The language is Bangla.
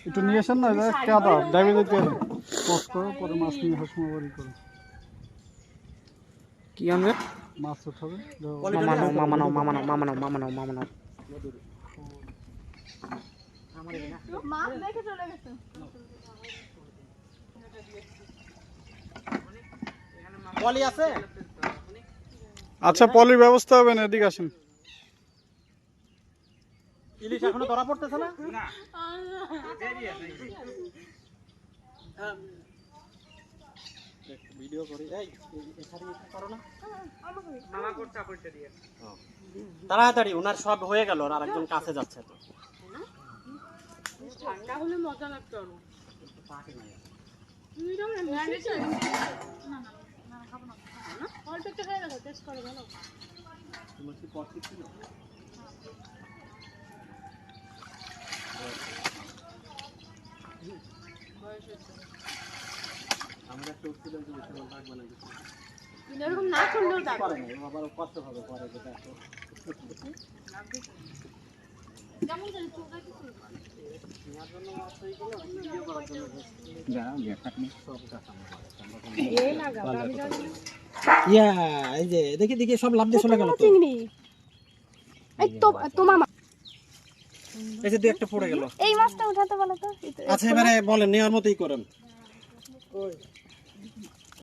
একটু নিয়ে আসেন না, কাদা ডাইভে যেতে পজ করো, পরে মাছ নিয়ে হাসমাবাড়ি করো। কি আনবে? মাছ উঠাবে। মামানো। পলি আছে? আচ্ছা, পলির ব্যবস্থা হবে না, এদিকে আসেন। ইলিশ এখনো ধরা পড়তেছে না? ভিডিও করি। এই এখানে করো না। তাড়াতাড়ি, ওনার সব হয়ে গেল, আর আরেকজন কাছে যাচ্ছে তো। ঠান্ডা হলে মজা লাগতো আরো। অল্প একটু হয়ে গেল, টেস্ট করে ভালো। তোমার কি পড়তে ছিল? আমরা একটা উত্তর দিতে লাগবে না কিছু। এরকম না করলেও দাও। পারে না, আবার কষ্ট হবে পরে যেটা তো। কেমন করে চুলটা কি করব? তোমার জন্য মাছই গুলো ভিডিও করার জন্য যা ব্যাকআপ সব কাটা এই লাগা আমি জানি। ইয়া, এই যে দেখি সব লাভ দিয়ে চলে গেল তো। চিংড়ি। এই তো তোমার এই যে দুই একটা পড়ে গেল। এই মাছটা উঠাতে বলো তো। আচ্ছা, এবারে বলেন, নেওয়ার মতোই করেন।